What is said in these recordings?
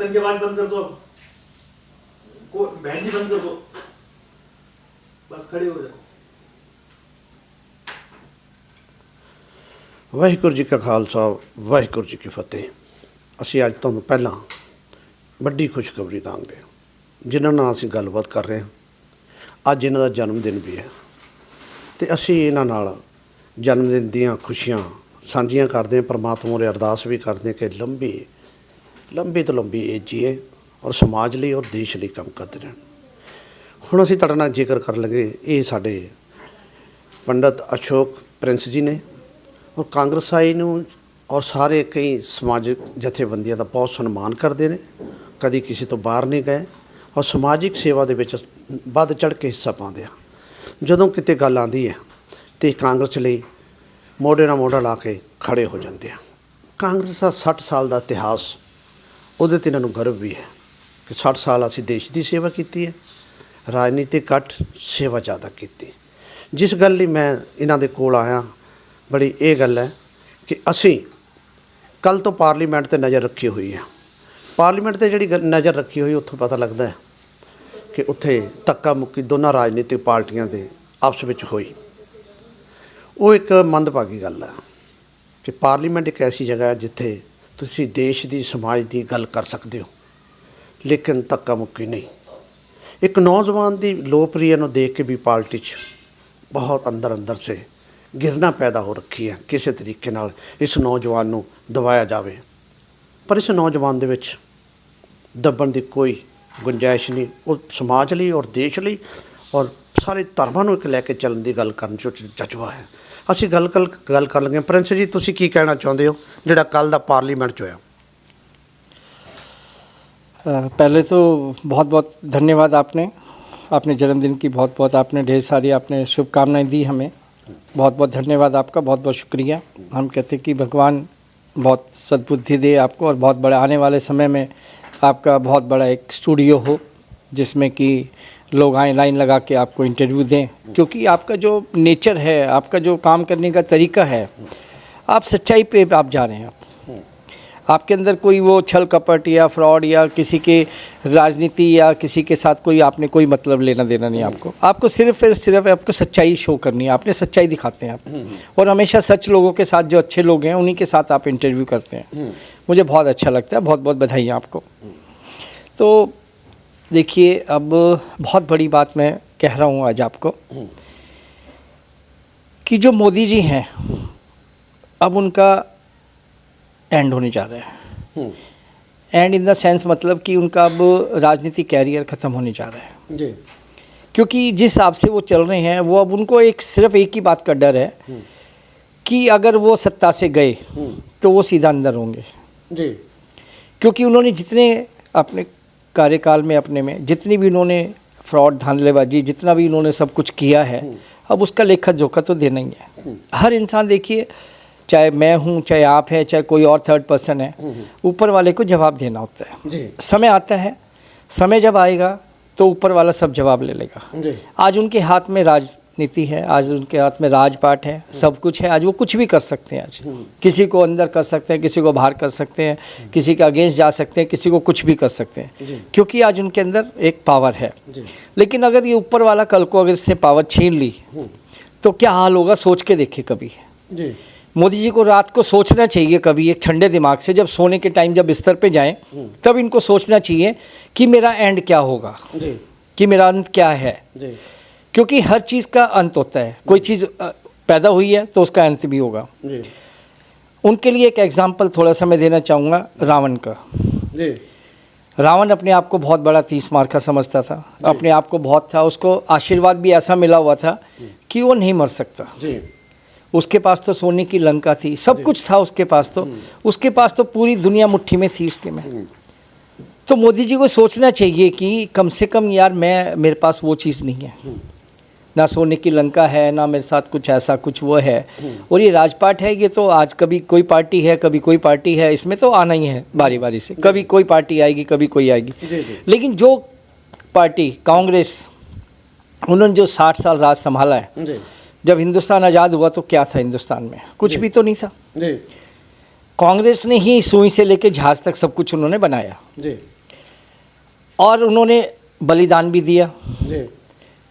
Madam की आवाज बंद कर दो, बहन जी बंद कर दो, बस खड़े हो जाओ। ਵਾਹਿਗੁਰੂ ਜੀ ਕਾ ਖਾਲਸਾ ਵਾਹਿਗੁਰੂ ਜੀ ਕੀ ਫਤਿਹ। ਅਸੀਂ ਅੱਜ ਤੁਹਾਨੂੰ ਪਹਿਲਾਂ ਵੱਡੀ ਖੁਸ਼ਖਬਰੀ ਦਾਂਗੇ ਜਿਨ੍ਹਾਂ ਨਾਲ ਅਸੀਂ ਗੱਲਬਾਤ ਕਰ ਰਹੇ ਹਾਂ। ਅੱਜ ਇਹਨਾਂ ਦਾ ਜਨਮ ਦਿਨ ਵੀ ਹੈ ਅਤੇ ਅਸੀਂ ਇਹਨਾਂ ਨਾਲ ਜਨਮ ਦਿਨ ਦੀਆਂ ਖੁਸ਼ੀਆਂ ਸਾਂਝੀਆਂ ਕਰਦੇ ਹਾਂ। ਪਰਮਾਤਮਾ ਮੁਰੇ ਅਰਦਾਸ ਵੀ ਕਰਦੇ ਹਾਂ ਕਿ ਲੰਬੀ ਤੋਂ ਲੰਬੀ ਏਜ ਜੀਏ ਔਰ ਸਮਾਜ ਲਈ ਔਰ ਦੇਸ਼ ਲਈ ਕੰਮ ਕਰਦੇ ਰਹਿਣ। ਹੁਣ ਅਸੀਂ ਤੁਹਾਡੇ ਨਾਲ ਜ਼ਿਕਰ ਕਰਨ ਲੱਗੇ, ਇਹ ਸਾਡੇ ਪੰਡਤ ਅਸ਼ੋਕ ਪ੍ਰਿੰਸ ਜੀ ਨੇ ਔਰ ਕਾਂਗਰਸ ਆਈ ਨੂੰ ਔਰ ਸਾਰੇ ਕਈ ਸਮਾਜਿਕ ਜਥੇਬੰਦੀਆਂ ਦਾ ਬਹੁਤ ਸਨਮਾਨ ਕਰਦੇ ਨੇ, ਕਦੀ ਕਿਸੇ ਤੋਂ ਬਾਹਰ ਨਹੀਂ ਗਏ ਔਰ ਸਮਾਜਿਕ ਸੇਵਾ ਦੇ ਵਿੱਚ ਵੱਧ ਚੜ੍ਹ ਕੇ ਹਿੱਸਾ ਪਾਉਂਦੇ ਆ। ਜਦੋਂ ਕਿਤੇ ਗੱਲ ਆਉਂਦੀ ਹੈ ਅਤੇ ਕਾਂਗਰਸ ਲਈ ਮੋਢੇ ਨਾਲ ਮੋਢਾ ਲਾ ਕੇ ਖੜ੍ਹੇ ਹੋ ਜਾਂਦੇ ਆ। ਕਾਂਗਰਸ ਦਾ 60 ਸਾਲ ਦਾ ਇਤਿਹਾਸ, ਉਹਦੇ 'ਤੇ ਇਹਨਾਂ ਨੂੰ ਗਰਵ ਵੀ ਹੈ ਕਿ 60 ਸਾਲ ਅਸੀਂ ਦੇਸ਼ ਦੀ ਸੇਵਾ ਕੀਤੀ ਹੈ, ਰਾਜਨੀਤਿਕ ਘੱਟ ਸੇਵਾ ਜ਼ਿਆਦਾ ਕੀਤੀ। ਜਿਸ ਗੱਲ ਲਈ ਮੈਂ ਇਹਨਾਂ ਦੇ ਕੋਲ ਆਇਆ, ਬੜੀ ਇਹ ਗੱਲ ਹੈ ਕਿ ਅਸੀਂ ਕੱਲ੍ਹ ਤੋਂ ਪਾਰਲੀਮੈਂਟ 'ਤੇ ਨਜ਼ਰ ਰੱਖੀ ਹੋਈ ਹੈ। ਪਾਰਲੀਮੈਂਟ 'ਤੇ ਜਿਹੜੀ ਨਜ਼ਰ ਰੱਖੀ ਹੋਈ ਉੱਥੋਂ ਪਤਾ ਲੱਗਦਾ ਹੈ ਕਿ ਉੱਥੇ ਧੱਕਾ ਮੁੱਕੀ ਦੋਨਾਂ ਰਾਜਨੀਤਿਕ ਪਾਰਟੀਆਂ ਦੇ ਆਪਸ ਵਿੱਚ ਹੋਈ। ਉਹ ਇੱਕ ਮੰਦਭਾਗੀ ਗੱਲ ਹੈ ਕਿ ਪਾਰਲੀਮੈਂਟ ਇੱਕ ਐਸੀ ਜਗ੍ਹਾ ਹੈ ਜਿੱਥੇ ਤੁਸੀਂ ਦੇਸ਼ ਦੀ ਸਮਾਜ ਦੀ ਗੱਲ ਕਰ ਸਕਦੇ ਹੋ, ਲੇਕਿਨ ਧੱਕਾ ਮੁੱਕੀ ਨਹੀਂ। ਇੱਕ ਨੌਜਵਾਨ ਦੀ ਲੋਕਪ੍ਰਿਯਤਾ ਨੂੰ ਦੇਖ ਕੇ ਵੀ ਪਾਰਟੀ 'ਚ ਬਹੁਤ ਅੰਦਰ ਸੇ ਗਿਰਨਾ ਪੈਦਾ ਹੋ ਰੱਖੀ ਹੈ। ਕਿਸੇ ਤਰੀਕੇ ਨਾਲ ਇਸ ਨੌਜਵਾਨ ਨੂੰ ਦਬਾਇਆ ਜਾਵੇ, ਪਰ ਇਸ ਨੌਜਵਾਨ ਦੇ ਵਿੱਚ ਦੱਬਣ ਦੀ ਕੋਈ ਗੁੰਜਾਇਸ਼ ਨਹੀਂ। ਉਹ ਸਮਾਜ ਲਈ ਔਰ ਦੇਸ਼ ਲਈ ਔਰ ਸਾਰੇ ਧਰਮਾਂ ਨੂੰ ਇੱਕ ਲੈ ਕੇ ਚੱਲਣ ਦੀ ਗੱਲ ਕਰਨ 'ਚ ਜਜ਼ਬਾ ਹੈ। ਅਸੀਂ ਗੱਲ ਕਰ ਲੱਗੇ। ਪ੍ਰਿੰਸ ਜੀ, ਤੁਸੀਂ ਕੀ ਕਹਿਣਾ ਚਾਹੁੰਦੇ ਹੋ ਜਿਹੜਾ ਕੱਲ੍ਹ ਦਾ ਪਾਰਲੀਮੈਂਟ 'ਚ ਹੋਇਆ? पहले तो बहुत बहुत धन्यवाद आपने जन्मदिन की बहुत बहुत आपने ढेर सारी आपने शुभकामनाएं दी हमें। बहुत बहुत धन्यवाद आपका, बहुत बहुत शुक्रिया। हम कहते हैं कि भगवान बहुत सद्बुद्धि दे आपको और बहुत बड़ा आने वाले समय में आपका बहुत बड़ा एक स्टूडियो हो जिसमें कि लोग आए लाइन लगा के आपको इंटरव्यू दें, क्योंकि आपका जो नेचर है, आपका जो काम करने का तरीका है, आप सच्चाई पे आप जा रहे हैं। आपके अंदर कोई वो छल कपट या फ्रॉड या किसी के राजनीति या किसी के साथ कोई आपने कोई मतलब लेना देना नहीं। आपको सिर्फ आपको सच्चाई शो करनी है। आपने सच्चाई दिखाते हैं आप, और हमेशा सच लोगों के साथ, जो अच्छे लोग हैं उन्हीं के साथ आप इंटरव्यू करते हैं। मुझे बहुत अच्छा लगता है। बहुत बहुत बधाई आपको। तो देखिए, अब बहुत बड़ी बात मैं कह रहा हूँ आज आपको कि जो मोदी जी हैं, अब उनका एंड होने जा रहा है। एंड इन द सेंस मतलब कि उनका अब राजनीतिक कैरियर ख़त्म होने जा रहा है जी। क्योंकि जिस हिसाब से वो चल रहे हैं, वो अब उनको सिर्फ एक ही बात का डर है कि अगर वो सत्ता से गए तो वो सीधा अंदर होंगे जी। क्योंकि उन्होंने जितने अपने कार्यकाल में अपने में जितनी भी उन्होंने फ्रॉड, धांधलेबाजी, जितना भी उन्होंने सब कुछ किया है, अब उसका लेखा जोखा तो देना ही है। हर इंसान, देखिए, चाहे मैं हूँ, चाहे आप है, चाहे कोई और थर्ड पर्सन है, ऊपर वाले को जवाब देना होता है जी। समय आता है, समय जब आएगा तो ऊपर वाला सब जवाब ले लेगा जी। आज उनके हाथ में राजनीति है, आज उनके हाथ में राजपाट है, सब कुछ है। आज वो कुछ भी कर सकते हैं। आज किसी को अंदर कर सकते हैं, किसी को बाहर कर सकते हैं, किसी के अगेंस्ट जा सकते हैं, किसी को कुछ भी कर सकते हैं, क्योंकि आज उनके अंदर एक पावर है। लेकिन अगर ये ऊपर वाला कल को अगर इससे पावर छीन ली तो क्या हाल होगा, सोच के देखिए कभी जी। मोदी जी को रात को सोचना चाहिए कभी, एक ठंडे दिमाग से, जब सोने के टाइम जब बिस्तर पे जाएं, तब इनको सोचना चाहिए कि मेरा एंड क्या होगा जी। कि मेरा अंत क्या है जी। क्योंकि हर चीज़ का अंत होता है। कोई चीज़ पैदा हुई है तो उसका अंत भी होगा जी। उनके लिए एक एग्जाम्पल थोड़ा सा मैं देना चाहूँगा रावण का जी। रावण अपने आप को बहुत बड़ा 30 मार का समझता था, अपने आप को बहुत था, उसको आशीर्वाद भी ऐसा मिला हुआ था कि वो नहीं मर सकता जी। उसके पास तो सोने की लंका थी, सब कुछ था उसके पास तो पूरी दुनिया मुट्ठी में थी उसके में। तो मोदी जी को सोचना चाहिए कि कम से कम यार, मेरे पास वो चीज़ नहीं है, ना सोने की लंका है, ना मेरे साथ कुछ ऐसा कुछ वो है। और ये राजपाट है, ये तो आज कभी कोई पार्टी है, कभी कोई पार्टी है, इसमें तो आना ही है बारी बारी से। कभी कोई पार्टी आएगी, कभी कोई आएगी। लेकिन जो पार्टी कांग्रेस, उन्होंने जो 60 साल राज संभाला है, जब हिंदुस्तान आज़ाद हुआ तो क्या था हिंदुस्तान में? कुछ भी तो नहीं था जी। कांग्रेस ने ही सुई से लेके जहाज़ तक सब कुछ उन्होंने बनाया जी। और उन्होंने बलिदान भी दिया। जी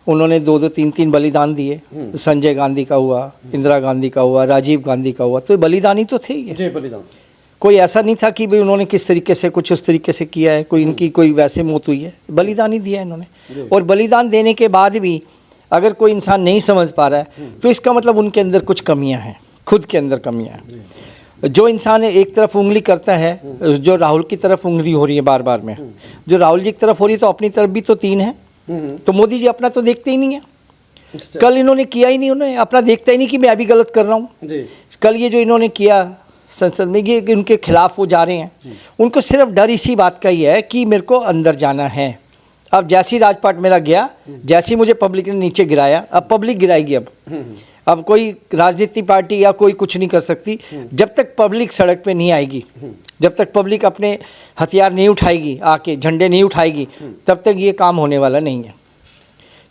उन्होंने 2-2, 3-3 बलिदान दिए। संजय गांधी का हुआ, इंदिरा गांधी का हुआ, राजीव गांधी का हुआ, तो बलिदानी तो थे ही। जी बलिदान। कोई ऐसा नहीं था कि भाई उन्होंने किस तरीके से कुछ उस तरीके से किया है, कोई इनकी कोई वैसे मौत हुई है, बलिदान ही दिया है इन्होंने। और बलिदान देने के बाद भी अगर कोई इंसान नहीं समझ पा रहा है तो इसका मतलब उनके अंदर कुछ कमियां हैं, खुद के अंदर कमियां हैं। जो इंसान एक तरफ उंगली करता है, जो राहुल की तरफ उंगली हो रही है बार बार में, जो राहुल जी की तरफ हो रही है, तो अपनी तरफ भी तो 3 है। तो मोदी जी अपना तो देखते ही नहीं है। कल इन्होंने किया ही नहीं, उन्होंने अपना देखता ही नहीं कि मैं अभी गलत कर रहा हूँ। कल ये जो इन्होंने किया संसद में, ये उनके खिलाफ वो जा रहे हैं, उनको सिर्फ डर इसी बात का ही है कि मेरे को अंदर जाना है। अब जैसी राजपाट मेरा गया, जैसी मुझे पब्लिक ने नीचे गिराया, अब पब्लिक गिराएगी। अब कोई राजनीतिक पार्टी या कोई कुछ नहीं कर सकती जब तक पब्लिक सड़क पे नहीं आएगी, जब तक पब्लिक अपने हथियार नहीं उठाएगी, आके झंडे नहीं उठाएगी, तब तक ये काम होने वाला नहीं है।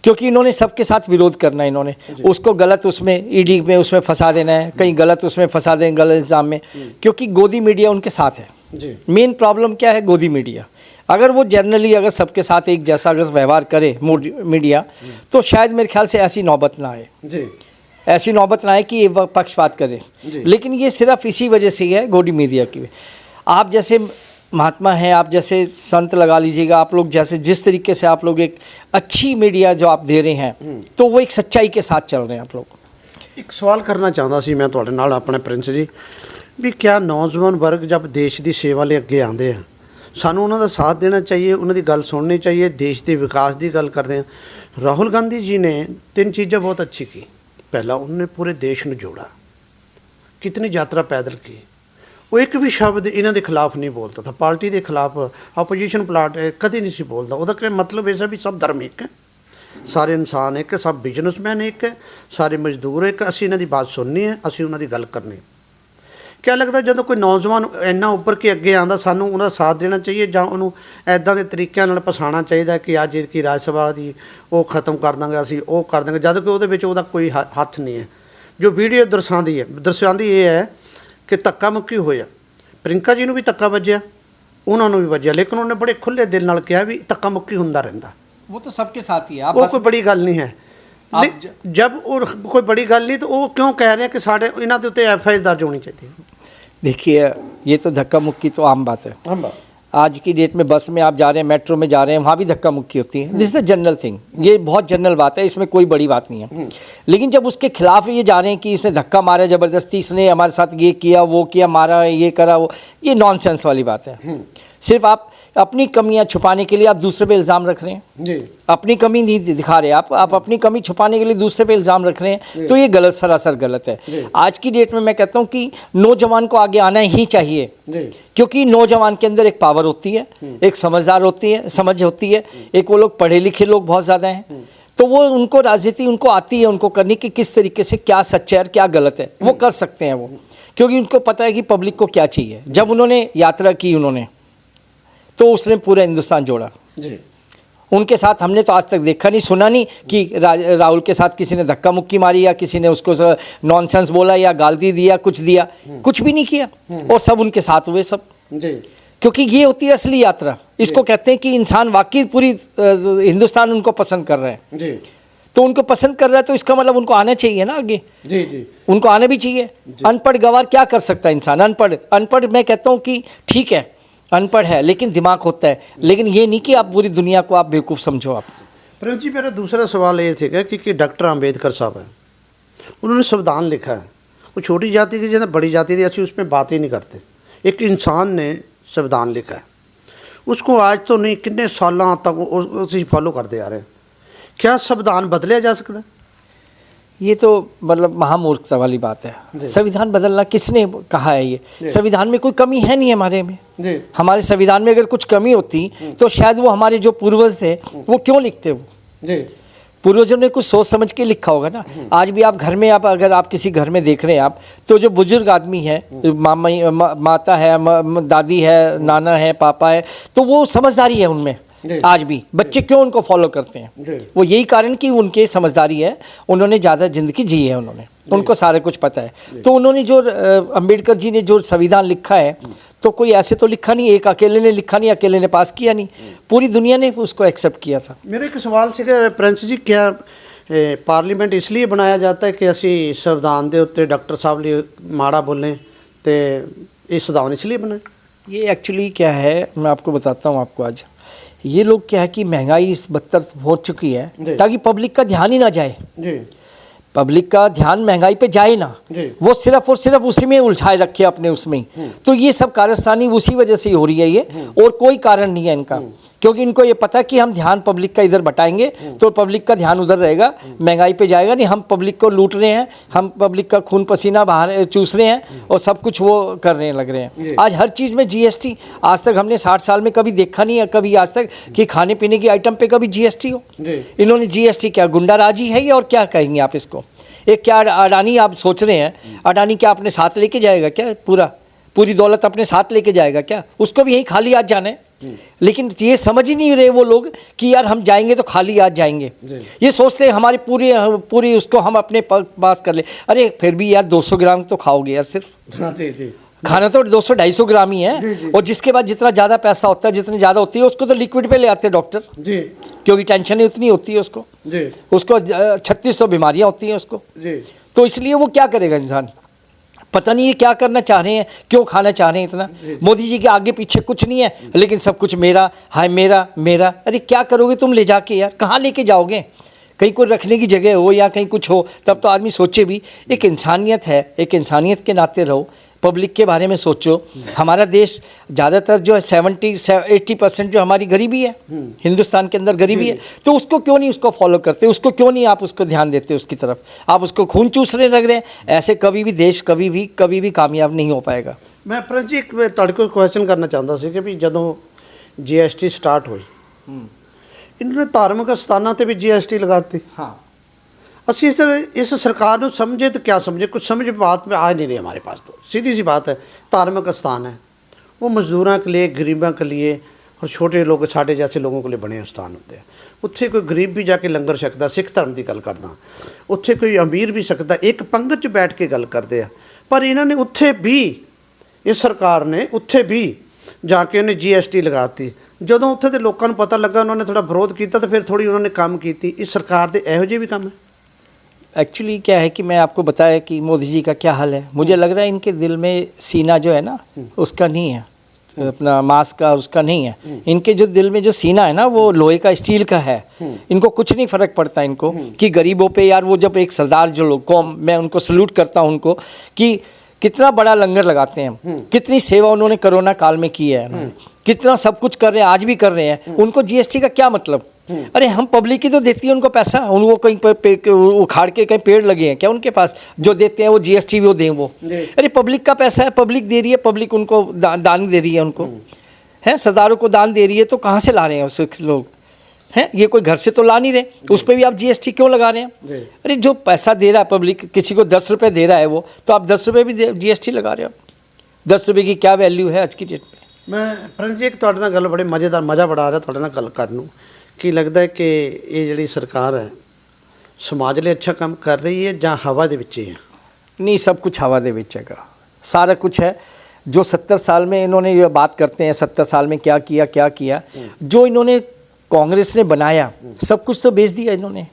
क्योंकि इन्होंने सबके साथ विरोध करना है, इन्होंने उसको गलत उसमें ईडी में उसमें फंसा देना है, कहीं गलत उसमें फंसा दें, गलत इल्ज़ाम में, क्योंकि गोदी मीडिया उनके साथ है। मेन प्रॉब्लम क्या है? गोदी मीडिया। अगर वो जनरली अगर सबके साथ एक जैसा अगर व्यवहार करे मीडिया, तो शायद मेरे ख्याल से ऐसी नौबत ना आए, ऐसी नौबत ना आए कि ये पक्षपात करे। लेकिन ये सिर्फ इसी वजह से ही है, गोदी मीडिया की। आप जैसे महात्मा हैं, आप जैसे संत लगा लीजिएगा, आप लोग जैसे जिस तरीके से आप लोग एक अच्छी मीडिया जो आप दे रहे हैं, तो वो एक सच्चाई के साथ चल रहे हैं आप लोग। एक सवाल करना चाहता सी मैं ਤੁਹਾਡੇ ਨਾਲ ਆਪਣੇ ਪ੍ਰਿੰਸ ਜੀ, ਵੀ क्या नौजवान वर्ग जब देश की सेवा ਲਈ ਅੱਗੇ ਆਉਂਦੇ ਆ, ਸਾਨੂੰ ਉਹਨਾਂ ਦਾ ਸਾਥ ਦੇਣਾ चाहिए, ਉਹਨਾਂ ਦੀ ਗੱਲ सुननी चाहिए, देश के विकास की गल करते हैं। राहुल गांधी जी ने 3 चीज़ें बहुत अच्छी की। पहला, उन्होंने पूरे देश में जोड़ा, कितनी यात्रा पैदल की, वो एक भी शब्द इन्हों के खिलाफ नहीं बोलता था, पार्टी के खिलाफ अपोजिशन प्लाट कभी नहीं सी बोलता। उसका मतलब ऐसा भी सब धर्म एक है, सारे इंसान एक है, सब बिजनेसमैन एक है, सारे मजदूर एक, असी इन्हों की बात सुननी है, असी उन्हों की गल करनी। क्या लगता जो कोई नौजवान इन्ना उभर के अगे आता, सानू उन्होंने साथ देना चाहिए, ਜਾਂ ਉਹਨੂੰ ऐदा के तरीक़े नाल फसाना चाहिए कि अज की राज सभा की वो खत्म कर देंगे, असी वो कर देंगे, जद कि ਉਹਦੇ ਵਿੱਚ ਉਹਦਾ कोई हथ नहीं है। जो वीडियो दर्शाती ये है कि धक्का मुक्की होया, प्रियंका जी नूं भी धक्का वज्जिया, उन्होंने भी वज्जिया, लेकिन उन्होंने बड़े खुले दिल नाल कहा भी धक्का मुक्की हुंदा रहिंदा, वो तो सबके साथ ही है। वो कोई बड़ी गल नहीं है। जब और कोई बड़ी गल नहीं तो वो क्यों कह रहे हैं कि साढ़े इन्हां दे उत्ते FIR दर्ज होनी चाहिए? देखिए, ये तो धक्का मुक्की तो आम बात है। आम बात। आज की डेट में बस में आप जा रहे हैं, मेट्रो में जा रहे हैं, वहाँ भी धक्का मुक्की होती है। This is a general thing, ये बहुत जनरल बात है, इसमें कोई बड़ी बात नहीं है। लेकिन जब उसके खिलाफ ये जा रहे हैं कि इसने धक्का मारा ज़बरदस्ती, इसने हमारे साथ ये किया, वो किया, मारा, ये करा, वो, ये नॉनसेंस वाली बात है। सिर्फ आप अपनी कमियां छुपाने के लिए आप दूसरे पे इल्ज़ाम रख रहे हैं जी। अपनी कमी नहीं दिखा रहे आप अपनी कमी छुपाने के लिए दूसरे पे इल्ज़ाम रख रहे हैं, तो ये गलत, सरासर गलत है। आज की डेट में मैं कहता हूँ कि नौजवान को आगे आना ही चाहिए, क्योंकि नौजवान के अंदर एक पावर होती है, एक समझदार होती है, समझ होती है, एक वो लोग पढ़े लिखे लोग बहुत ज़्यादा हैं, तो वो उनको राजनीति उनको आती है, उनको करनी कि किस तरीके से क्या सच है और क्या गलत है, वो कर सकते हैं वो, क्योंकि उनको पता है कि पब्लिक को क्या चाहिए। जब उन्होंने यात्रा की उन्होंने, तो उसने पूरा हिंदुस्तान जोड़ा जी। उनके साथ हमने तो आज तक देखा नहीं, सुना नहीं कि राहुल के साथ किसी ने धक्का मुक्की मारी या किसी ने उसको नॉनसेंस बोला या गाली दिया, कुछ दिया, कुछ भी नहीं किया, और सब उनके साथ हुए सब जी। क्योंकि ये होती है असली यात्रा, इसको कहते हैं कि इंसान वाकई पूरी हिंदुस्तान उनको पसंद कर रहे हैं जी। तो उनको पसंद कर रहा है तो इसका मतलब उनको आना चाहिए ना आगे जी जी, उनको आना भी चाहिए। अनपढ़ गवार क्या कर सकता है इंसान? अनपढ़ मैं कहता हूँ कि ठीक है अनपढ़ है लेकिन दिमाग होता है, लेकिन ये नहीं कि आप पूरी दुनिया को आप बेवकूफ़ समझो। आप प्रेम जी, मेरा दूसरा सवाल ये थे कि डॉक्टर अम्बेडकर साहब हैं, उन्होंने संविधान लिखा है, वो छोटी जाति की जैसे बड़ी जाति थी, असं उसमें बात ही नहीं करते। एक इंसान ने संविधान लिखा है, उसको आज तो नहीं कितने सालों तक उसी फॉलो करते आ रहे हैं। क्या संविधान बदलिया जा सकता है? ये तो मतलब महामूर्खता वाली बात है। संविधान बदलना किसने कहा है? ये संविधान में कोई कमी है नहीं हमारे में। हमारे संविधान में अगर कुछ कमी होती तो शायद वो हमारे जो पूर्वज थे वो क्यों लिखते? वो पूर्वजों ने कुछ सोच समझ के लिखा होगा ना। आज भी आप घर में अगर आप किसी घर में देख रहे हैं आप, तो जो बुजुर्ग आदमी है, माता है, दादी है, नाना है, पापा है, तो वो समझदारी है उनमें, आज भी बच्चे क्यों उनको फॉलो करते हैं, वो यही कारण कि उनके समझदारी है, उन्होंने ज़्यादा ज़िंदगी जी है, उनको सारा कुछ पता है। तो उन्होंने जो अंबेडकर जी ने जो संविधान लिखा है, तो कोई ऐसे तो लिखा नहीं, एक अकेले ने लिखा नहीं, अकेले ने पास किया नहीं, पूरी दुनिया ने उसको एक्सेप्ट किया था। मेरा एक सवाल ਸੀ ਕਿ ਪ੍ਰਿੰਸ ਜੀ क्या पार्लीमेंट इसलिए बनाया जाता है कि ਅਸੀਂ संविधान के उत्ते डॉक्टर साहब लिए माड़ा बोलें, तो ये संविधान इसलिए बना? ये एक्चुअली क्या है, मैं आपको बताता हूँ आपको आज। ये लोग क्या है कि महंगाई इस बदतर हो चुकी है ताकि पब्लिक का ध्यान ही ना जाए जी, पब्लिक का ध्यान महंगाई पे जाए ना, वो सिर्फ और सिर्फ उसी में उलझाए रखे अपने उसमें ही। तो ये सब कारस्तानी उसी वजह से ही हो रही है ये, और कोई कारण नहीं है इनका, क्योंकि इनको ये पता कि हम ध्यान पब्लिक का इधर बटाएंगे तो पब्लिक का ध्यान उधर रहेगा, महंगाई पे जाएगा नहीं। हम पब्लिक को लूट रहे हैं, हम पब्लिक का खून पसीना बाहर चूस रहे हैं और सब कुछ वो करने लग रहे हैं। आज हर चीज़ में जीएसटी, आज तक हमने 60 साल में कभी देखा नहीं है, कभी आज तक कि खाने पीने की आइटम पे कभी जीएसटी हो। इन्होंने जीएसटी क्या गुंडाराजी है ये, और क्या कहेंगे आप इसको? एक क्या अडानी आप सोच रहे हैं, अडानी क्या अपने साथ लेके जाएगा क्या, पूरी दौलत अपने साथ लेके जाएगा क्या? उसको भी यहीं खाली हाथ जाना है। लेकिन ये समझ ही नहीं रहे वो लोग कि यार हम जाएंगे तो खाली हाथ जाएंगे। ये सोचते हैं हमारी पूरी उसको हम अपने पास कर ले। अरे फिर भी यार 200 ग्राम तो खाओगे यार सिर्फ। हाँ जी जी, खाना तो 200-250 ग्राम ही है। और जिसके बाद जितना ज़्यादा पैसा होता है, जितनी ज़्यादा होती है, उसको तो लिक्विड पे ले आते हैं डॉक्टर जी, क्योंकि टेंशन ही उतनी होती है उसको जी, उसको 36 तो बीमारियाँ होती हैं उसको जी। तो इसलिए वो क्या करेगा इंसान, पता नहीं ये क्या करना चाह रहे हैं, क्यों खाना चाह रहे हैं इतना। मोदी जी के आगे पीछे कुछ नहीं है, लेकिन सब कुछ मेरा, हाय मेरा मेरा। अरे क्या करोगे तुम ले जाके यार, कहाँ लेके जाओगे? कहीं कोई रखने की जगह हो या कहीं कुछ हो तब तो आदमी सोचे भी। एक इंसानियत है, एक इंसानियत के नाते रहो, पब्लिक के बारे में सोचो। हमारा देश ज़्यादातर जो है 70-80% जो हमारी गरीबी है, हिंदुस्तान के अंदर गरीबी है, तो उसको क्यों नहीं उसको फॉलो करते, उसको क्यों नहीं आप उसको ध्यान देते उसकी तरफ, आप उसको खून चूसने लग रहे हैं। ऐसे कभी भी देश कभी भी कामयाब नहीं हो पाएगा। मैं प्रिंस जी ਤੁਹਾਡੇ ਕੋਲ क्वेश्चन करना चाहता ਸੀ कि भी ਜਦੋਂ GST स्टार्ट हुई, इन्होंने धार्मिक स्थानों पर भी GST लगाती। हाँ, ਅਸੀਂ इस सरकार को समझे तो क्या समझे, कुछ समझ बात में आ नहीं रही हमारे पास। तो सीधी सी बात है, धार्मिक स्थान है, वो मजदूरों के लिए, गरीबों के लिए और छोटे लोग साढ़े जैसे लोगों के लिए बने स्थान होते हैं। उत्थे कोई गरीब भी जाके लंगर छकदा, सिख धर्म की गल करदा, उत्थे कोई अमीर भी सकता, एक पंगत च बैठ के गल करते हैं। पर इन्होंने उत्थे भी, इस सरकार ने उत्थे भी जाके उन्हें GST लगाती। ਜਦੋਂ ਉੱਥੇ ਦੇ ਲੋਕਾਂ ਨੂੰ ਪਤਾ ਲੱਗਾ, ਉਹਨਾਂ ਨੇ ਥੋੜਾ ਵਿਰੋਧ ਕੀਤਾ, तो फिर थोड़ी उन्होंने काम की। इस सरकार के ਇਹੋ ਜਿਹੇ भी काम है। एक्चुअली क्या है कि मैं आपको बताया कि मोदी जी का क्या हाल है। मुझे लग रहा है इनके दिल में सीना जो है ना उसका नहीं है, अपना मांस का उसका नहीं है। इनके जो दिल में जो सीना है ना वो लोहे का, स्टील का है। इनको कुछ नहीं फ़र्क पड़ता इनको कि गरीबों पे यार। वो जब एक सरदार जो लोग कौम, मैं उनको सल्यूट करता हूँ उनको कि कितना बड़ा लंगर लगाते हैं, कितनी सेवा उन्होंने कोरोना काल में की है, कितना सब कुछ कर रहे हैं, आज भी कर रहे हैं। उनको GST का क्या मतलब? अरे हम पब्लिक ही तो देती है उनको पैसा, उनको कहीं पर उखाड़ के कहीं पेड़ लगे हैं क्या उनके पास जो देते हैं वो GST वो दें वो? अरे पब्लिक का पैसा है, पब्लिक दे रही है, पब्लिक उनको दान दे रही है, उनको है सरदारों को दान दे रही है। तो कहाँ से ला रहे हैं उस लोग हैं? ये कोई घर से तो ला नहीं रहे, उस पर भी आप GST क्यों लगा रहे हैं? अरे जो पैसा दे रहा है पब्लिक, किसी को 10 रुपये दे रहा है वो, तो आप 10 रुपये भी GST लगा रहे हो। 10 रुपये की क्या वैल्यू है आज की डेट में? मैं प्रिंस जी एक ਤੁਹਾਡੇ ਨਾਲ ਗੱਲ बड़े मज़ेदार, मज़ा बड़ा आ रहा ਤੁਹਾਡੇ ਨਾਲ ਗੱਲ ਕਰਨ ਨੂੰ। ਕੀ ਲੱਗਦਾ ਹੈ कि ये ਜਿਹੜੀ सरकार है समाज लिए अच्छा काम कर रही है ਜਾਂ हवा ਦੇ ਵਿੱਚ ही है? नहीं, सब कुछ हवा दे विच है, सारा कुछ है। जो 70 साल में इन्होंने ये बात करते हैं, 70 साल में क्या किया, जो इन्होंने कांग्रेस ने बनाया सब कुछ तो बेच दिया इन्होंने,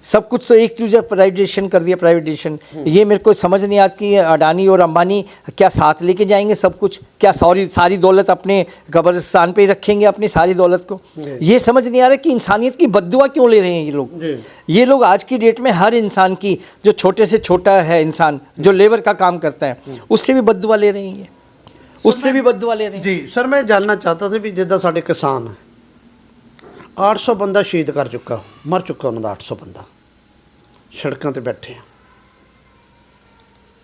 सब कुछ तो एक दूसरे प्राइवेटाइजेशन कर दिया, प्राइवेटाइजेशन। ये मेरे को समझ नहीं आती कि अडानी और अंबानी क्या साथ लेके जाएंगे सब कुछ, क्या सारी दौलत अपने कब्रिस्तान पे ही रखेंगे अपनी सारी दौलत को? ये समझ नहीं आ रहा कि इंसानियत की बद्दुआ क्यों ले रहे हैं ये लोग। ये लोग आज की डेट में हर इंसान की, जो छोटे से छोटा है इंसान जो लेबर का काम करता है, उससे भी बद्दुआ ले रहे हैं ये, उससे भी बद्दुआ ले रहे हैं। जी सर, मैं जानना चाहता था भी जिद्दां साडे किसान 800 बंदा शहीद कर चुका, मर चुका उन्होंने 800 बंदा, सड़कों पर बैठे हैं।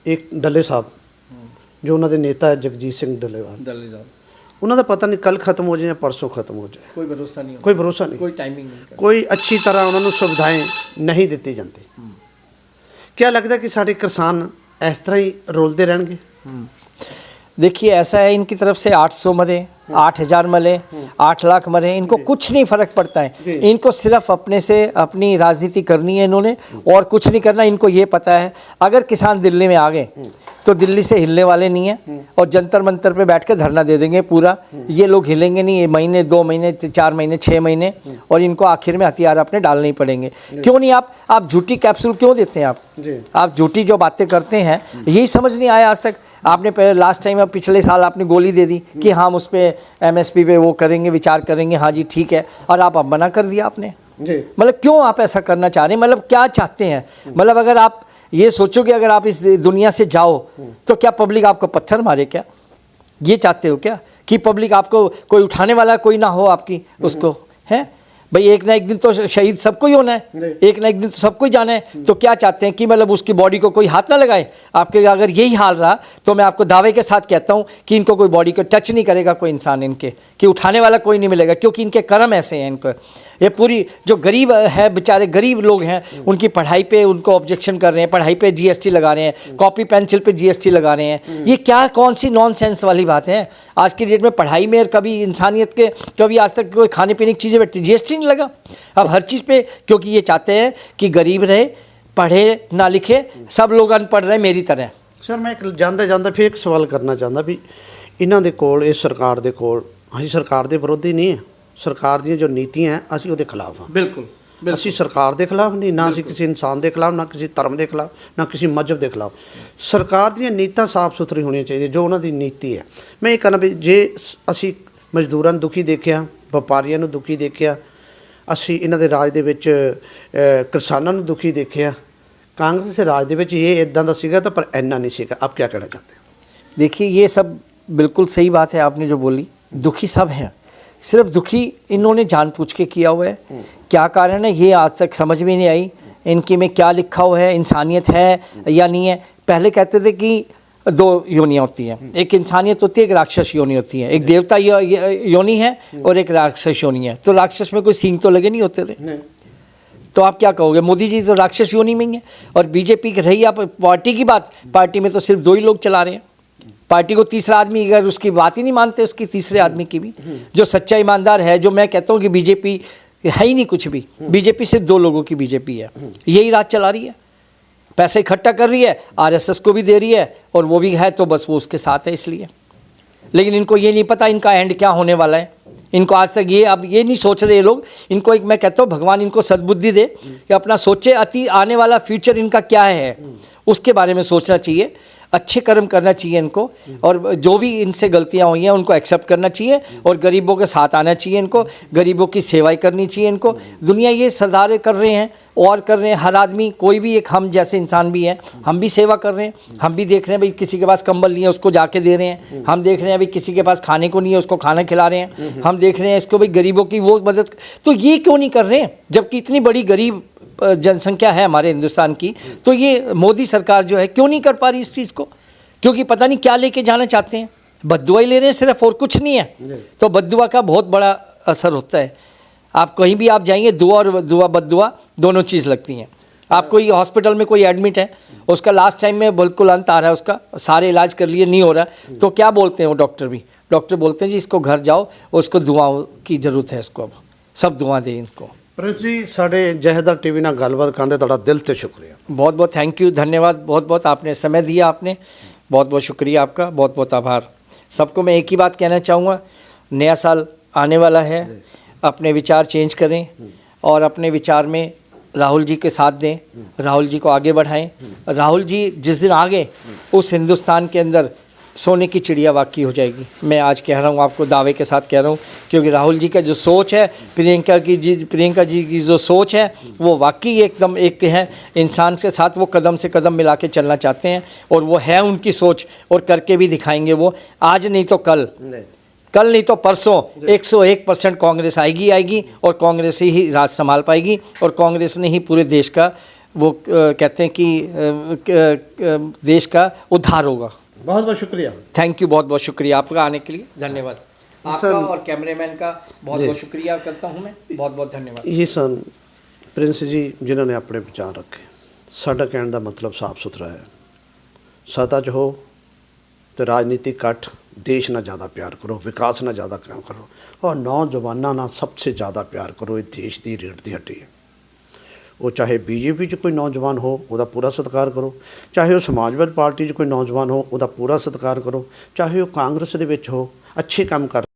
एक डल्ले साहब जो उन्होंने नेता है जगजीत सिंह डल्लेवाल, उन्होंने पता नहीं कल खत्म हो जाए या परसों खत्म हो जाए, कोई भरोसा नहीं, कोई टाइमिंग नहीं, कोई अच्छी तरह उन्होंने सुविधाएं नहीं दी जाती। क्या लगता है कि साढ़े किसान इस तरह ही रोलते रहेंगे? देखिए ऐसा है, इनकी तरफ से 800 मरे, 8,000 मरे, 8 लाख मरे, इनको कुछ नहीं फर्क पड़ता है। इनको सिर्फ अपने से अपनी राजनीति करनी है इन्होंने, और कुछ नहीं करना। इनको ये पता है अगर किसान दिल्ली में आ गए तो दिल्ली से हिलने वाले नहीं है, और जंतर मंतर पे बैठ के धरना दे देंगे पूरा। ये लोग हिलेंगे नहीं, महीने 2 महीने 4 महीने 6 महीने, और इनको आखिर में हथियार अपने डालने ही पड़ेंगे। क्यों नहीं? आप झूठी कैप्सूल क्यों देते हैं? आप झूठी जो बातें करते हैं, यही समझ नहीं आया आज तक। आपने पहले लास्ट टाइम, पिछले साल आपने गोली दे दी कि हम उस पर MSP पे वो करेंगे, विचार करेंगे, हाँ जी ठीक है, और आप अब मना कर दिया आपने। मतलब क्यों आप ऐसा करना चाह रहे हैं? मतलब क्या चाहते हैं? मतलब अगर आप ये सोचोगे अगर आप इस दुनिया से जाओ तो क्या पब्लिक आपको पत्थर मारे? क्या ये चाहते हो क्या कि पब्लिक आपको कोई उठाने वाला कोई ना हो आपकी उसको? है भाई, एक ना एक दिन तो शहीद सबको ही होना है, एक ना एक दिन तो सबको ही जाना है। तो क्या चाहते हैं कि मतलब उसकी बॉडी को कोई हाथ ना लगाए आपके? अगर यही हाल रहा तो मैं आपको दावे के साथ कहता हूं कि इनको कोई बॉडी को टच नहीं करेगा कोई इंसान, इनके कि उठाने वाला कोई नहीं मिलेगा, क्योंकि इनके कर्म ऐसे हैं। इनको ये पूरी जो गरीब है, बेचारे गरीब लोग हैं, उनकी पढ़ाई पे उनको ऑब्जेक्शन कर रहे हैं, पढ़ाई पे GST लगा रहे हैं, कॉपी पेंसिल पे GST लगा रहे हैं। ये क्या कौन सी नॉनसेंस वाली बात है? आज की डेट में पढ़ाई में कभी इंसानियत के कभी आज तक कोई खाने पीने की चीज़ें बैठती, GST नहीं लगा। अब हर चीज़ पे, क्योंकि ये चाहते हैं कि गरीब रहे, पढ़े ना लिखे, सब लोग अनपढ़ रहे मेरी तरह। सर मैं एक ਜਾਂਦੇ ਜਾਂਦੇ ਫਿਰ ਇੱਕ ਸਵਾਲ ਕਰਨਾ ਚਾਹੁੰਦਾ ਵੀ ਇਹਨਾਂ ਦੇ ਕੋਲ, ਇਸ ਸਰਕਾਰ ਦੇ ਕੋਲ, ਅਸੀਂ ਸਰਕਾਰ ਦੇ ਵਿਰੋਧੀ ਨਹੀਂ ਹੈ, ਸਰਕਾਰ ਦੀਆਂ ਜੋ ਨੀਤੀਆਂ ਹੈ ਅਸੀਂ ਉਹਦੇ ਖਿਲਾਫ ਹਾਂ। ਬਿਲਕੁਲ ਅਸੀਂ ਸਰਕਾਰ ਦੇ ਖਿਲਾਫ ਨਹੀਂ, ਨਾ ਅਸੀਂ ਕਿਸੇ ਇਨਸਾਨ ਦੇ ਖਿਲਾਫ, ਨਾ ਕਿਸੇ ਧਰਮ ਦੇ ਖਿਲਾਫ, ਨਾ ਕਿਸੇ ਮਜ਼ਹਬ ਦੇ ਖਿਲਾਫ। ਸਰਕਾਰ ਦੀਆਂ ਨੀਤਾਂ ਸਾਫ਼ ਸੁਥਰੀ ਹੋਣੀਆਂ ਚਾਹੀਦੀਆਂ, ਜੋ ਉਹਨਾਂ ਦੀ ਨੀਤੀ ਹੈ। ਮੈਂ ਇਹ ਕਹਿੰਦਾ ਵੀ ਜੇ ਅਸੀਂ ਮਜ਼ਦੂਰਾਂ ਨੂੰ ਦੁਖੀ ਦੇਖਿਆ, ਵਪਾਰੀਆਂ ਨੂੰ ਦੁਖੀ ਦੇਖਿਆ, ਅਸੀਂ ਇਹਨਾਂ ਦੇ ਰਾਜ ਦੇ ਵਿੱਚ ਕਿਸਾਨਾਂ ਨੂੰ ਦੁਖੀ ਦੇਖਿਆ, कांग्रेस के राज दे ये इदा का सीगा तो पर इन्ना नहीं सीगा। आप क्या कहना चाहते हैं? देखिए ये सब बिल्कुल सही बात है आपने जो बोली, दुखी सब हैं, सिर्फ दुखी इन्होंने जानबूझ के किया हुआ है। क्या कारण है ये आज तक समझ में नहीं आई। इनके में क्या लिखा हुआ है, इंसानियत है या नहीं है? पहले कहते थे कि 2 योनियाँ होती हैं, एक इंसानियत होती है, एक राक्षस योनि होती है, एक देवता योनि है और एक राक्षस योनि है। तो राक्षस में कोई सींग तो लगे नहीं होते थे, तो आप क्या कहोगे? मोदी जी तो राक्षस योनि में ही है। और बीजेपी की रही आप पार्टी की बात, पार्टी में तो सिर्फ 2 ही लोग चला रहे हैं पार्टी को। तीसरा आदमी अगर उसकी बात ही नहीं मानते, उसकी तीसरे आदमी की भी, जो सच्चा ईमानदार है, जो मैं कहता हूँ कि बीजेपी है ही नहीं कुछ भी, बीजेपी सिर्फ 2 लोगों की बीजेपी है, यही राज चला रही है, पैसे इकट्ठा कर रही है, RSS को भी दे रही है, और वो भी है तो बस वो उसके साथ है इसलिए। लेकिन इनको ये नहीं पता इनका एंड क्या होने वाला है। इनको आज तक ये अब ये नहीं सोच रहे ये लोग। इनको एक मैं कहता हूँ भगवान इनको सद्बुद्धि दे कि अपना सोचे, अति आने वाला फ्यूचर इनका क्या है उसके बारे में सोचना चाहिए, अच्छे कर्म करना चाहिए इनको, और जो भी इनसे गलतियाँ हुई हैं उनको एक्सेप्ट करना चाहिए, और गरीबों के साथ आना चाहिए इनको, गरीबों की सेवाई करनी चाहिए इनको। दुनिया ये सरदारे कर रहे हैं और कर रहे हैं, हर आदमी कोई भी एक हम जैसे इंसान भी हैं, हम भी सेवा कर रहे हैं, हम भी देख रहे हैं भाई किसी के पास कंबल नहीं है उसको जाके दे रहे हैं, हम देख रहे हैं भाई किसी के पास खाने को नहीं है उसको खाना खिला रहे हैं, हम देख रहे हैं इसको भाई गरीबों की वो मदद। तो ये क्यों नहीं कर रहे हैं जबकि इतनी बड़ी गरीब जनसंख्या है हमारे हिंदुस्तान की? तो ये मोदी सरकार जो है क्यों नहीं कर पा रही इस चीज़ को? क्योंकि पता नहीं क्या लेके जाना चाहते हैं, बद्दुआ ही ले रहे हैं सिर्फ, और कुछ नहीं है। तो बद्दुआ का बहुत बड़ा असर होता है। आप कहीं भी आप जाएंगे, दुआ और दुआ बद्दुआ दोनों चीज़ लगती हैं। आप कोई हॉस्पिटल में कोई एडमिट है, उसका लास्ट टाइम में बिल्कुल अंत आ रहा है, उसका सारे इलाज कर लिए नहीं हो रहा, तो क्या बोलते हैं वो डॉक्टर भी? डॉक्टर बोलते हैं जी इसको घर जाओ, उसको दुआओं की ज़रूरत है, इसको अब सब दुआ दें इसको। प्रिंस जी साढ़े जहेदार टीवी ਨਾਲ ਗੱਲਬਾਤ ਕਰਨ ਦਾ ਤੁਹਾਡਾ ਦਿਲ ਤੇ ਸ਼ੁਕਰੀਆ। बहुत बहुत थैंक यू, धन्यवाद, बहुत बहुत आपने समय दिया, आपने बहुत बहुत शुक्रिया आपका, बहुत बहुत आभार। सबको मैं एक ही बात कहना चाहूँगा, नया साल आने वाला है, अपने विचार चेंज करें और अपने विचार में राहुल जी के साथ दें, राहुल जी को आगे बढ़ाएं। राहुल जी जिस दिन आ गए उस हिंदुस्तान के अंदर सोने की चिड़िया वाकई हो जाएगी। मैं आज कह रहा हूँ, आपको दावे के साथ कह रहा हूँ, क्योंकि राहुल जी का जो सोच है, प्रियंका जी की जो सोच है वो वाकई एकदम एक है, इंसान के साथ वो कदम से कदम मिला के चलना चाहते हैं, और वो है उनकी सोच, और करके भी दिखाएंगे वो। आज नहीं तो कल नहीं तो परसों 101% कांग्रेस आएगी, और कांग्रेस ही राज संभाल पाएगी, और कांग्रेस ने ही पूरे देश का वो कहते हैं कि देश का उद्धार होगा। बहुत बहुत शुक्रिया। थैंक यू, बहुत बहुत शुक्रिया आपका आने के लिए, धन्यवाद आपका, और कैमरेमैन का बहुत बहुत शुक्रिया करता हूँ मैं, बहुत बहुत धन्यवाद। ये सन प्रिंस जी जिन्होंने अपने विचार रखे। साडा कहने का मतलब साफ सुथरा है, सत्ता 'च हो ਤੇ ਰਾਜਨੀਤਿਕ ਕੱਟ देश ਨਾਲ ज़्यादा प्यार करो, विकास ਨਾਲ ज़्यादा काम करो और नौजवानों ਨਾਲ सबसे ज़्यादा प्यार करो। ये देश की रीढ़ की हड्डी है। वो चाहे बीजेपी च कोई नौजवान हो उसका पूरा सत्कार करो, चाहे वो समाजवादी पार्टी च कोई नौजवान हो उसका पूरा सत्कार करो, चाहे वो कांग्रेस दे विच हो अच्छे काम कर